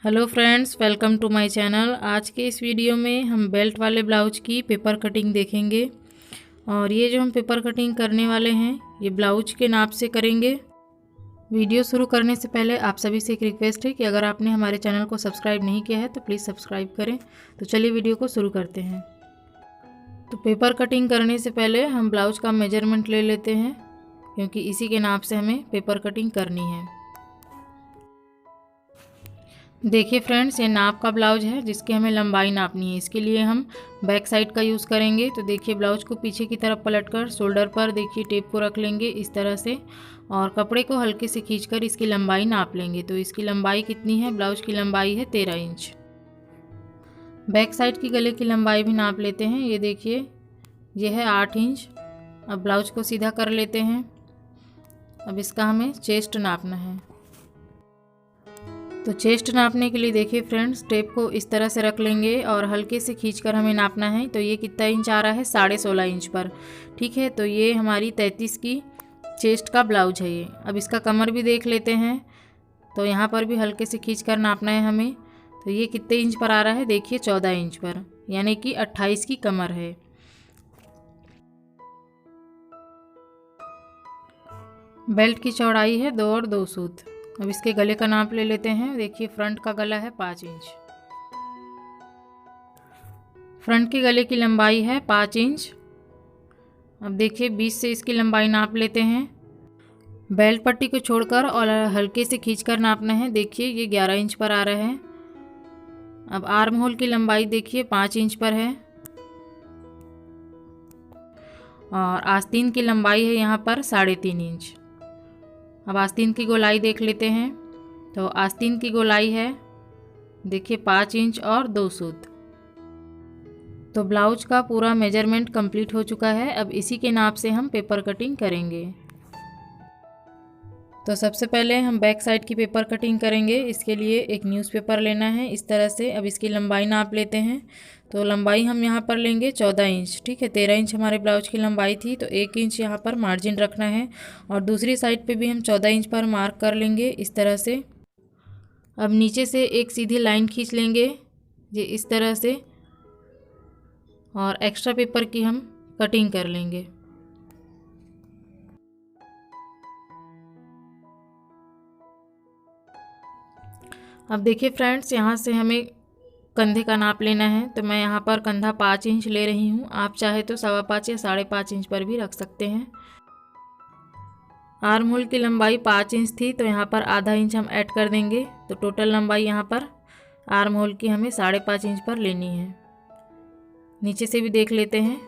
Hello friends, welcome to my channel. आज के इस वीडियो में हम बेल्ट वाले ब्लाउज की पेपर कटिंग देखेंगे। और ये जो हम पेपर कटिंग करने वाले हैं ये ब्लाउज के नाप से करेंगे। वीडियो शुरू करने से पहले आप सभी से एक रिक्वेस्ट है कि अगर आपने हमारे चैनल को सब्सक्राइब नहीं किया है तो प्लीज़ सब्सक्राइब करें। तो चलिए वीडियो को शुरू करते हैं। तो पेपर कटिंग करने से पहले हम ब्लाउज का मेजरमेंट ले लेते हैं, क्योंकि इसी के नाप से हमें पेपर कटिंग करनी है। देखिए फ्रेंड्स, ये नाप का ब्लाउज है जिसकी हमें लंबाई नापनी है। इसके लिए हम बैक साइड का यूज़ करेंगे। तो देखिए, ब्लाउज को पीछे की तरफ पलटकर शोल्डर पर देखिए टेप को रख लेंगे इस तरह से, और कपड़े को हल्के से खींचकर इसकी लंबाई नाप लेंगे। तो इसकी लंबाई कितनी है? ब्लाउज की लंबाई है 13 इंच। बैक साइड की गले की लंबाई भी नाप लेते हैं। ये देखिए, ये है 8 इंच। अब ब्लाउज को सीधा कर लेते हैं। अब इसका हमें चेस्ट नापना है। तो चेस्ट नापने के लिए देखिए फ्रेंड्स, टेप को इस तरह से रख लेंगे और हल्के से खींचकर हमें नापना है। तो ये कितना इंच आ रहा है? 16.5 इंच पर। ठीक है, तो ये हमारी 33 की चेस्ट का ब्लाउज है ये। अब इसका कमर भी देख लेते हैं। तो यहाँ पर भी हल्के से खींचकर नापना है हमें। तो ये कितने इंच पर आ रहा है? देखिए 14 इंच पर, यानी कि 28 की कमर है। बेल्ट की चौड़ाई है 2 और 2 सूत। अब इसके गले का नाप ले लेते हैं। देखिए, फ्रंट का गला है 5 इंच। फ्रंट के गले की लंबाई है 5 इंच। अब देखिए, 20 से इसकी लंबाई नाप लेते हैं। बेल्ट पट्टी को छोड़कर और हल्के से खींचकर नापना है। देखिए, ये 11 इंच पर आ रहा है। अब आर्म होल की लंबाई देखिए 5 इंच पर है, और आस्तीन की लंबाई है यहाँ पर 3.5 इंच। अब आस्तीन की गोलाई देख लेते हैं। तो आस्तीन की गोलाई है देखिए 5 इंच और 2 सूत। तो ब्लाउज का पूरा मेजरमेंट कंप्लीट हो चुका है। अब इसी के नाप से हम पेपर कटिंग करेंगे। तो सबसे पहले हम बैक साइड की पेपर कटिंग करेंगे। इसके लिए एक न्यूज़पेपर लेना है इस तरह से। अब इसकी लंबाई नाप लेते हैं। तो लंबाई हम यहाँ पर लेंगे 14 इंच। ठीक है, 13 इंच हमारे ब्लाउज की लंबाई थी, तो 1 इंच यहाँ पर मार्जिन रखना है। और दूसरी साइड पे भी हम 14 इंच पर मार्क कर लेंगे इस तरह से। अब नीचे से एक सीधी लाइन खींच लेंगे ये इस तरह से, और एक्स्ट्रा पेपर की हम कटिंग कर लेंगे। अब देखिए फ्रेंड्स, यहाँ से हमें कंधे का नाप लेना है। तो मैं यहाँ पर कंधा 5 इंच ले रही हूँ। आप चाहे तो 5.25 या 5.5 इंच पर भी रख सकते हैं। आर्म होल की लंबाई 5 इंच थी, तो यहाँ पर आधा इंच हम ऐड कर देंगे। तो टोटल लंबाई यहाँ पर आर्म होल की हमें 5.5 इंच पर लेनी है। नीचे से भी देख लेते हैं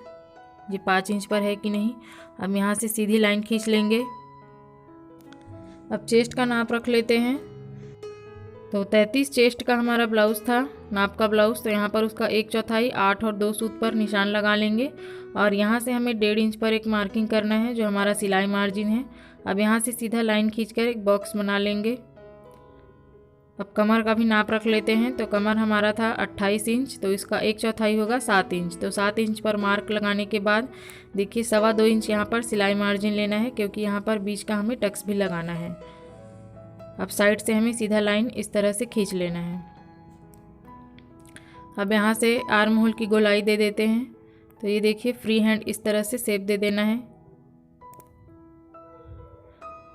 ये 5 इंच पर है कि नहीं। अब यहाँ से सीधी लाइन खींच लेंगे। अब चेस्ट का नाप रख लेते हैं। तो 33 चेस्ट का हमारा ब्लाउज़ था, नाप का ब्लाउज़। तो यहाँ पर उसका 1/4 8 और 2 सूत पर निशान लगा लेंगे। और यहाँ से हमें 1.5 इंच पर एक मार्किंग करना है जो हमारा सिलाई मार्जिन है। अब यहाँ से सीधा लाइन खींचकर एक बॉक्स बना लेंगे। अब कमर का भी नाप रख लेते हैं। तो कमर हमारा था 28 इंच, तो इसका 1/4 होगा 7 इंच। तो 7 इंच पर मार्क लगाने के बाद देखिए 2.25 इंच यहाँ पर सिलाई मार्जिन लेना है, क्योंकि यहाँ पर बीच का हमें टक्स भी लगाना है। अब साइड से हमें सीधा लाइन इस तरह से खींच लेना है। अब यहाँ से आर्म होल की गोलाई दे देते हैं। तो ये देखिए, फ्री हैंड इस तरह से शेप दे देना है।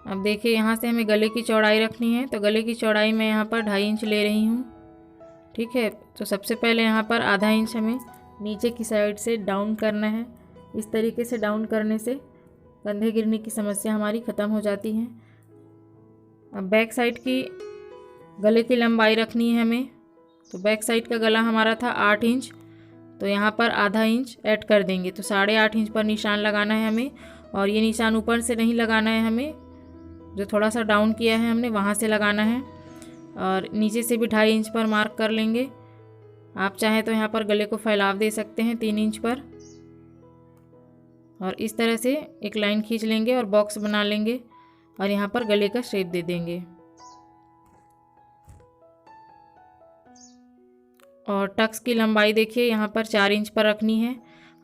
अब देखिए, यहाँ से हमें गले की चौड़ाई रखनी है। तो गले की चौड़ाई मैं यहाँ पर 2.5 इंच ले रही हूँ। ठीक है, तो सबसे पहले यहाँ पर आधा इंच हमें नीचे की साइड से डाउन करना है। इस तरीके से डाउन करने से कंधे गिरने की समस्या हमारी ख़त्म हो जाती है। अब बैक साइड की गले की लंबाई रखनी है हमें। तो बैक साइड का गला हमारा था 8 इंच, तो यहाँ पर आधा इंच ऐड कर देंगे। तो 8.5 इंच पर निशान लगाना है हमें। और ये निशान ऊपर से नहीं लगाना है हमें, जो थोड़ा सा डाउन किया है हमने वहाँ से लगाना है। और नीचे से भी 2.5 इंच पर मार्क कर लेंगे। आप चाहें तो यहाँ पर गले को फैलाव दे सकते हैं 3 इंच पर। और इस तरह से एक लाइन खींच लेंगे और बॉक्स बना लेंगे, और यहाँ पर गले का शेप दे देंगे। और टक्स की लंबाई देखिए यहाँ पर 4 इंच पर रखनी है,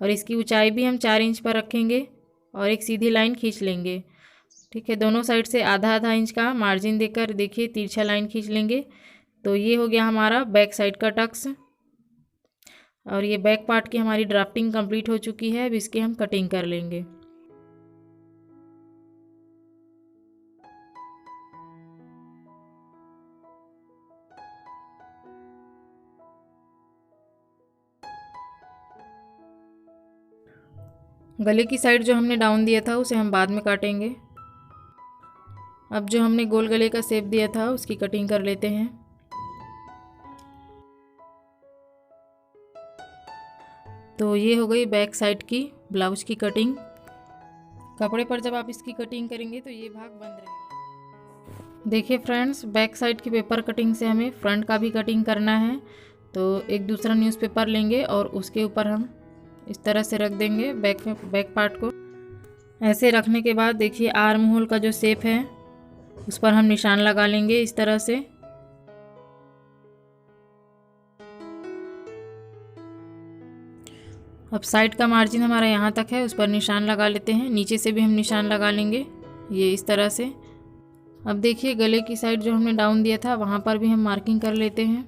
और इसकी ऊंचाई भी हम 4 इंच पर रखेंगे और एक सीधी लाइन खींच लेंगे। ठीक है, दोनों साइड से आधा आधा इंच का मार्जिन देकर देखिए तिरछा लाइन खींच लेंगे। तो ये हो गया हमारा बैक साइड का टक्स। और ये बैक पार्ट की हमारी ड्राफ्टिंग कंप्लीट हो चुकी है। अब इसकी हम कटिंग कर लेंगे। गले की साइड जो हमने डाउन दिया था उसे हम बाद में काटेंगे। अब जो हमने गोल गले का शेप दिया था उसकी कटिंग कर लेते हैं। तो ये हो गई बैक साइड की ब्लाउज की कटिंग। कपड़े पर जब आप इसकी कटिंग करेंगे तो ये भाग बंद रहेगा। देखिए फ्रेंड्स, बैक साइड की पेपर कटिंग से हमें फ्रंट का भी कटिंग करना है। तो एक दूसरा न्यूज़पेपर लेंगे और उसके ऊपर हम इस तरह से रख देंगे बैक पार्ट को। ऐसे रखने के बाद देखिए आर्म होल का जो शेप है उस पर हम निशान लगा लेंगे इस तरह से। अब साइड का मार्जिन हमारा यहाँ तक है, उस पर निशान लगा लेते हैं। नीचे से भी हम निशान लगा लेंगे ये इस तरह से। अब देखिए गले की साइड जो हमने डाउन दिया था वहाँ पर भी हम मार्किंग कर लेते हैं।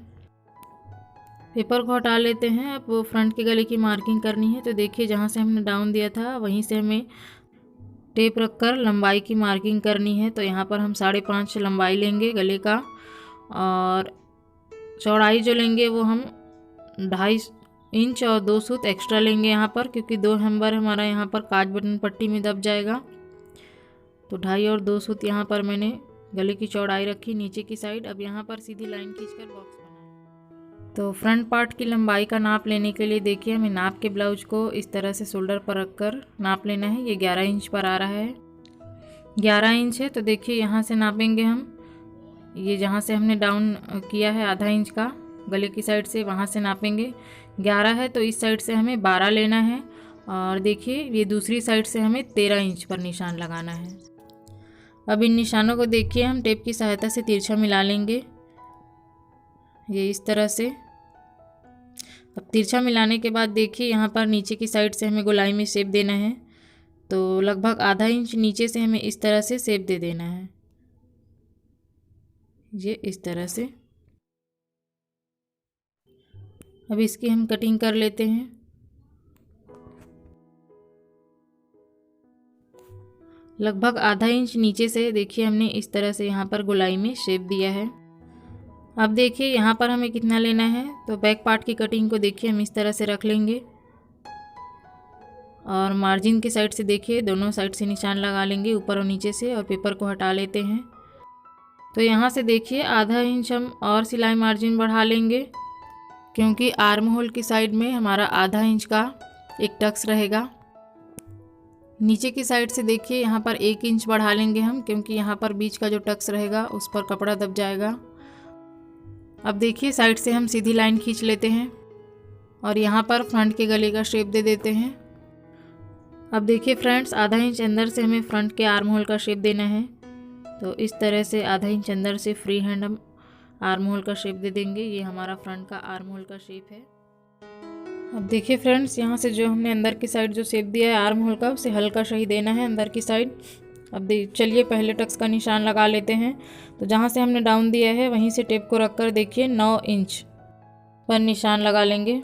पेपर को हटा लेते हैं। अब वो फ्रंट के गले की मार्किंग करनी है। तो देखिए जहाँ से हमने डाउन दिया था वहीं से हमें टेप रखकर लंबाई की मार्किंग करनी है। तो यहाँ पर हम 5.5 लंबाई लेंगे गले का, और चौड़ाई जो लेंगे वो हम 2.5 इंच और 2 सूत एक्स्ट्रा लेंगे यहाँ पर, क्योंकि 2 नंबर हमारा यहाँ पर काज बटन पट्टी में दब जाएगा। तो 2.5 और 2 सूत यहाँ पर मैंने गले की चौड़ाई रखी नीचे की साइड। अब यहाँ पर सीधी लाइन खींचकर बॉक्स बनाएं। तो फ्रंट पार्ट की लंबाई का नाप लेने के लिए देखिए हमें नाप के ब्लाउज को इस तरह से शोल्डर पर रखकर नाप लेना है। ये 11 इंच पर आ रहा है, 11 इंच है। तो देखिए यहाँ से नापेंगे हम, ये जहाँ से हमने डाउन किया है आधा इंच का गले की साइड से, वहाँ से नापेंगे। 11 है तो इस साइड से हमें 12 लेना है। और देखिए ये दूसरी साइड से हमें 13 इंच पर निशान लगाना है। अब इन निशानों को देखिए हम टेप की सहायता से तिरछा मिला लेंगे ये इस तरह से। अब तिरछा मिलाने के बाद देखिए यहाँ पर नीचे की साइड से हमें गोलाई में शेप देना है। तो लगभग आधा इंच नीचे से हमें इस तरह से शेप दे देना है, ये इस तरह से। अब इसकी हम कटिंग कर लेते हैं। लगभग आधा इंच नीचे से देखिए हमने इस तरह से यहाँ पर गोलाई में शेप दिया है। अब देखिए यहाँ पर हमें कितना लेना है। तो बैक पार्ट की कटिंग को देखिए हम इस तरह से रख लेंगे, और मार्जिन की साइड से देखिए दोनों साइड से निशान लगा लेंगे ऊपर और नीचे से, और पेपर को हटा लेते हैं। तो यहाँ से देखिए आधा इंच हम और सिलाई मार्जिन बढ़ा लेंगे, क्योंकि आर्म होल की साइड में हमारा आधा इंच का एक टक्स रहेगा। नीचे की साइड से देखिए यहाँ पर 1 इंच बढ़ा लेंगे हम, क्योंकि यहाँ पर बीच का जो टक्स रहेगा उस पर कपड़ा दब जाएगा। अब देखिए साइड से हम सीधी लाइन खींच लेते हैं और यहाँ पर फ्रंट के गले का शेप दे देते हैं। अब देखिए फ्रेंड्स, आधा इंच अंदर से हमें फ्रंट के आर्म होल का शेप देना है। तो इस तरह से आधा इंच अंदर से फ्री हैंड हम आर्म होल का शेप दे देंगे। ये हमारा फ्रंट का आर्म होल का शेप है। अब देखिए फ्रेंड्स, यहाँ से जो हमने अंदर की साइड जो शेप दिया है आर्म होल का, उसे हल्का सही देना है अंदर की साइड। अब चलिए पहले टक्स का निशान लगा लेते हैं। तो जहाँ से हमने डाउन दिया है वहीं से टेप को रखकर देखिए 9 इंच पर निशान लगा लेंगे।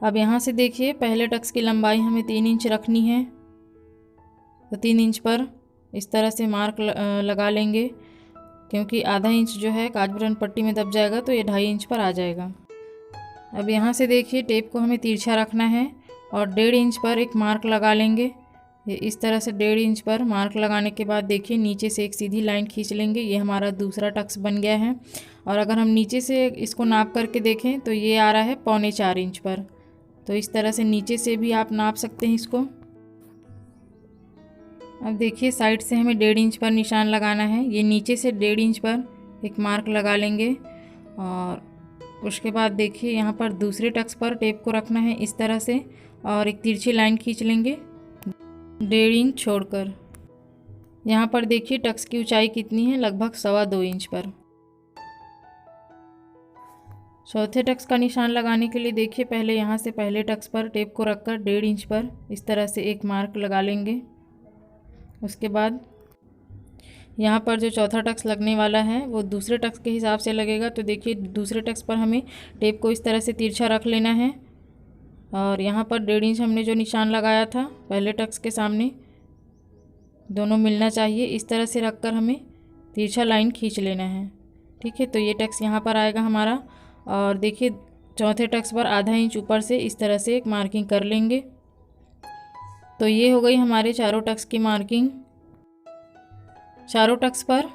अब यहाँ से देखिए पहले टक्स की लंबाई हमें 3 इंच रखनी है। तो 3 इंच पर इस तरह से मार्क लगा लेंगे, क्योंकि आधा इंच जो है काज बटन पट्टी में दब जाएगा, तो ये 2.5 इंच पर आ जाएगा। अब यहाँ से देखिए टेप को हमें तिरछा रखना है और 1.5 इंच पर एक मार्क लगा लेंगे। ये इस तरह से 1.5 इंच पर मार्क लगाने के बाद देखिए नीचे से एक सीधी लाइन खींच लेंगे। ये हमारा दूसरा टक्स बन गया है। और अगर हम नीचे से इसको नाप करके देखें तो ये आ रहा है 4.25 इंच पर। तो इस तरह से नीचे से भी आप नाप सकते हैं इसको। अब देखिए साइड से हमें 1.5 इंच पर निशान लगाना है। ये नीचे से 1.5 इंच पर एक मार्क लगा लेंगे, और उसके बाद देखिए यहाँ पर दूसरे टक्स पर टेप को रखना है इस तरह से, और एक तिरछी लाइन खींच लेंगे 1.5 इंच छोड़कर। यहाँ पर देखिए टक्स की ऊंचाई कितनी है, लगभग 2.25 इंच पर। चौथे टक्स का निशान लगाने के लिए देखिए पहले यहाँ से पहले टक्स पर टेप को रखकर 1.5 इंच पर इस तरह से एक मार्क लगा लेंगे। उसके बाद यहाँ पर जो चौथा टक्स लगने वाला है वो दूसरे टक्स के हिसाब से लगेगा। तो देखिए दूसरे टक्स पर हमें टेप को इस तरह से तिरछा रख लेना है और यहाँ पर 1.5 इंच हमने जो निशान लगाया था पहले टक्स के सामने, दोनों मिलना चाहिए। इस तरह से रखकर हमें तिरछा लाइन खींच लेना है। ठीक है, तो ये टक्स यहाँ पर आएगा हमारा। और देखिए चौथे टक्स पर आधा इंच ऊपर से इस तरह से एक मार्किंग कर लेंगे। तो ये हो गई हमारे चारों टक्स की मार्किंग। चारों टक्स पर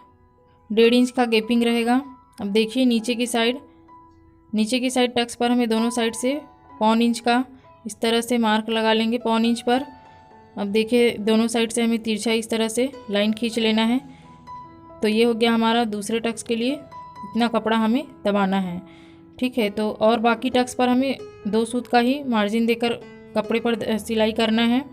1.5 इंच का गैपिंग रहेगा। अब देखिए नीचे की साइड टक्स पर हमें दोनों साइड से 1.25 इंच का इस तरह से मार्क लगा लेंगे 1.25 इंच पर। अब देखिए दोनों साइड से हमें तिरछा इस तरह से लाइन खींच लेना है। तो ये हो गया हमारा दूसरे टक्स के लिए, इतना कपड़ा हमें दबाना है। ठीक है, तो और बाकी टक्स पर हमें 2 सूत का ही मार्जिन देकर कपड़े पर सिलाई करना है।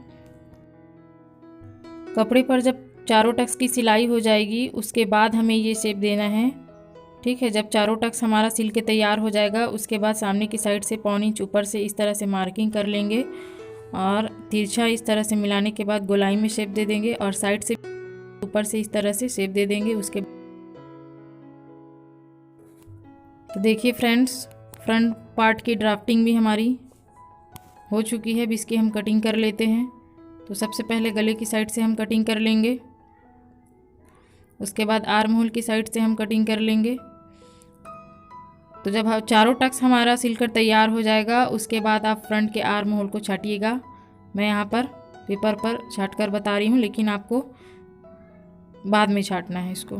कपड़े पर जब चारों टक्स की सिलाई हो जाएगी उसके बाद हमें ये शेप देना है। ठीक है, जब चारों टक्स हमारा सिल के तैयार हो जाएगा उसके बाद सामने की साइड से 1.25 इंच ऊपर से इस तरह से मार्किंग कर लेंगे और तिरछा इस तरह से मिलाने के बाद गोलाई में शेप दे देंगे और साइड से ऊपर से इस तरह से शेप दे देंगे। उसके तो देखिए फ्रेंड्स, फ्रंट पार्ट की ड्राफ्टिंग भी हमारी हो चुकी है। अब इसकी हम कटिंग कर लेते हैं। तो सबसे पहले गले की साइड से हम कटिंग कर लेंगे, उसके बाद आर्म होल की साइड से हम कटिंग कर लेंगे। तो जब चारों टक्स हमारा सिलकर तैयार हो जाएगा उसके बाद आप फ्रंट के आर्म होल को छाटिएगा। मैं यहाँ पर पेपर पर छाट कर बता रही हूँ, लेकिन आपको बाद में छाटना है इसको।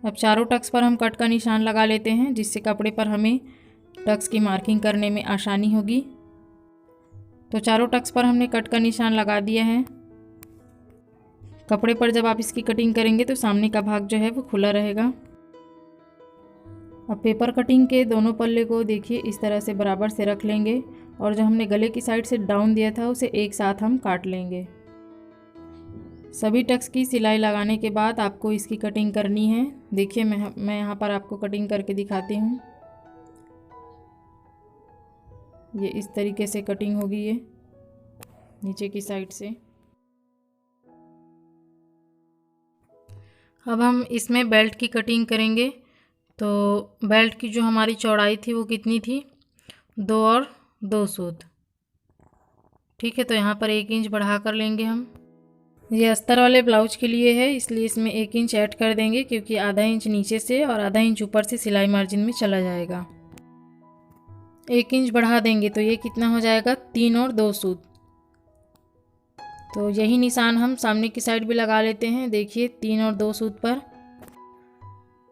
अब चारों टक्स पर हम कट का निशान लगा लेते हैं जिससे कपड़े पर हमें टक्स की मार्किंग करने में आसानी होगी। तो चारों टक्स पर हमने कट का निशान लगा दिया है। कपड़े पर जब आप इसकी कटिंग करेंगे तो सामने का भाग जो है वो खुला रहेगा। अब पेपर कटिंग के दोनों पल्ले को देखिए इस तरह से बराबर से रख लेंगे और जो हमने गले की साइड से डाउन दिया था उसे एक साथ हम काट लेंगे। सभी टक्स की सिलाई लगाने के बाद आपको इसकी कटिंग करनी है। देखिए मैं यहाँ पर आपको कटिंग करके दिखाती हूँ। ये इस तरीके से कटिंग होगी ये नीचे की साइड से। अब हम इसमें बेल्ट की कटिंग करेंगे। तो बेल्ट की जो हमारी चौड़ाई थी वो कितनी थी, 2 और 2 सूत। ठीक है, तो यहाँ पर 1 इंच बढ़ा कर लेंगे हम। ये अस्तर वाले ब्लाउज के लिए है इसलिए इसमें 1 इंच ऐड कर देंगे क्योंकि आधा इंच नीचे से और आधा इंच ऊपर से सिलाई मार्जिन में चला जाएगा। 1 इंच बढ़ा देंगे तो ये कितना हो जाएगा, 3 और 2 सूत। तो यही निशान हम सामने की साइड भी लगा लेते हैं। देखिए 3 और 2 सूत पर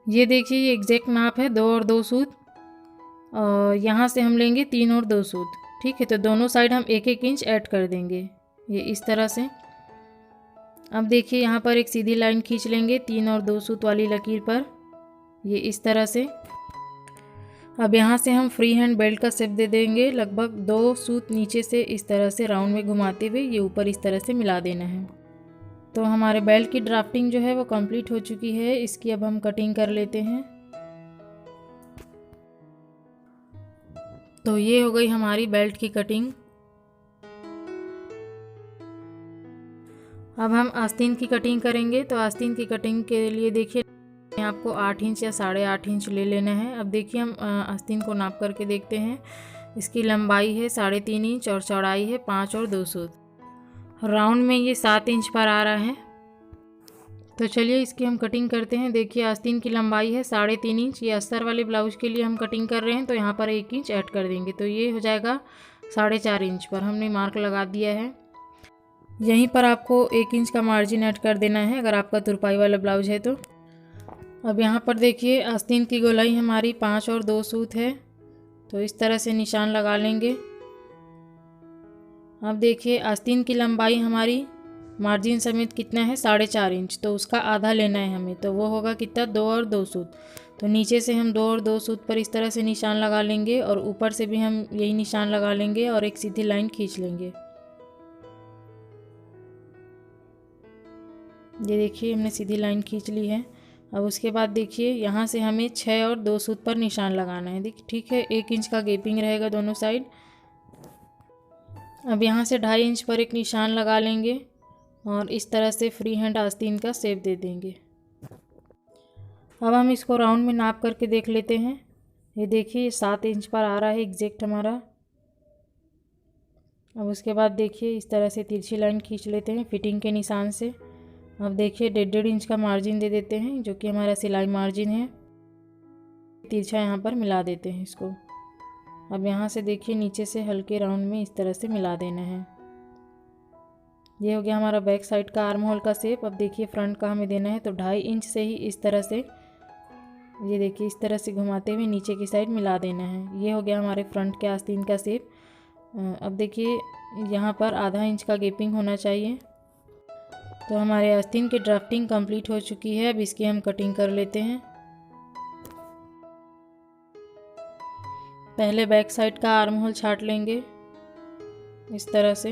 ये देखिए ये एग्जैक्ट नाप है 2 और 2 सूत और यहाँ से हम लेंगे 3 और 2 सूत। ठीक है, तो दोनों साइड हम 1-1 इंच ऐड कर देंगे ये इस तरह से। अब देखिए यहाँ पर एक सीधी लाइन खींच लेंगे 3 और 2 सूत वाली लकीर पर, ये इस तरह से। अब यहाँ से हम फ्री हैंड बेल्ट का शेप दे देंगे। लगभग 2 सूत नीचे से इस तरह से राउंड में घुमाते हुए ये ऊपर इस तरह से मिला देना है। तो हमारे बेल्ट की ड्राफ्टिंग जो है वो कंप्लीट हो चुकी है। इसकी अब हम कटिंग कर लेते हैं। तो ये हो गई हमारी बेल्ट की कटिंग। अब हम आस्तीन की कटिंग करेंगे। तो आस्तीन की कटिंग के लिए देखिए आपको 8 इंच या 8.5 इंच ले लेना है। अब देखिए हम आस्तीन को नाप करके देखते हैं। इसकी लंबाई है 3.5 इंच और चौड़ाई है 5 और 2 सूत। राउंड में ये 7 इंच पर आ रहा है। तो चलिए इसकी हम कटिंग करते हैं। देखिए आस्तीन की लंबाई है 3.5 इंच। ये अस्तर वाले ब्लाउज के लिए हम कटिंग कर रहे हैं तो यहाँ पर 1 इंच ऐड कर देंगे। तो ये हो जाएगा 4.5 इंच पर हमने मार्क लगा दिया है। यहीं पर आपको 1 इंच का मार्जिन ऐड कर देना है अगर आपका तुरपाई वाला ब्लाउज है तो। अब यहाँ पर देखिए आस्तीन की गोलाई हमारी 5 और 2 सूत है। तो इस तरह से निशान लगा लेंगे। अब देखिए आस्तीन की लंबाई हमारी मार्जिन समेत कितना है, 4.5 इंच। तो उसका आधा लेना है हमें, तो वो होगा कितना, 2 और 2 सूत। तो नीचे से हम 2 और 2 सूत पर इस तरह से निशान लगा लेंगे और ऊपर से भी हम यही निशान लगा लेंगे और एक सीधी लाइन खींच लेंगे। ये देखिए हमने सीधी लाइन खींच ली है। अब उसके बाद देखिए यहाँ से हमें 6 और 2 सूत पर निशान लगाना है। ठीक है, 1 इंच का गैपिंग रहेगा दोनों साइड। अब यहाँ से 2.5 इंच पर एक निशान लगा लेंगे और इस तरह से फ्री हैंड आस्तीन का शेप दे देंगे। अब हम इसको राउंड में नाप करके देख लेते हैं। ये देखिए 7 इंच पर आ रहा है एग्जैक्ट हमारा। अब उसके बाद देखिए इस तरह से तिरछी लाइन खींच लेते हैं फिटिंग के निशान से। अब देखिए 1.5 इंच का मार्जिन दे देते हैं जो कि हमारा सिलाई मार्जिन है। तिरछा यहाँ पर मिला देते हैं इसको। अब यहाँ से देखिए नीचे से हल्के राउंड में इस तरह से मिला देना है। ये हो गया हमारा बैक साइड का आर्म होल का शेप। अब देखिए फ्रंट का हमें देना है तो 2.5 इंच से ही इस तरह से, ये देखिए इस तरह से घुमाते हुए नीचे की साइड मिला देना है। ये हो गया हमारे फ्रंट के आस्तीन का शेप। अब देखिए यहाँ पर आधा इंच का गैपिंग होना चाहिए। तो हमारे आस्तीन की ड्राफ्टिंग कंप्लीट हो चुकी है। अब इसकी हम कटिंग कर लेते हैं। पहले बैक साइड का आर्म होल छाट लेंगे इस तरह से।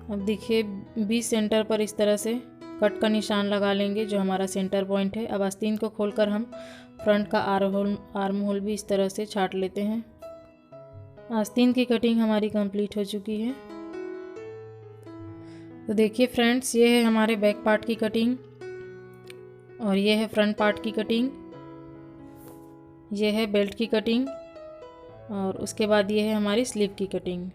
अब देखिए 20 सेंटर पर इस तरह से कट का निशान लगा लेंगे जो हमारा सेंटर पॉइंट है। अब आस्तीन को खोलकर हम फ्रंट का आर्म होल भी इस तरह से छाट लेते हैं। आस्तीन की कटिंग हमारी कंप्लीट हो चुकी है। तो देखिए फ्रेंड्स, ये है हमारे बैक पार्ट की कटिंग और ये है फ्रंट पार्ट की कटिंग। ये है बेल्ट की कटिंग और उसके बाद ये है हमारी स्लीव की कटिंग।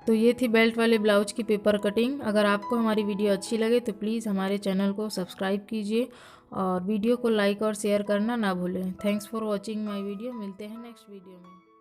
तो ये थी बेल्ट वाले ब्लाउज की पेपर कटिंग। अगर आपको हमारी वीडियो अच्छी लगे तो प्लीज़ हमारे चैनल को सब्सक्राइब कीजिए और वीडियो को लाइक और शेयर करना ना भूलें। Thanks for watching my video. मिलते हैं नेक्स्ट वीडियो में।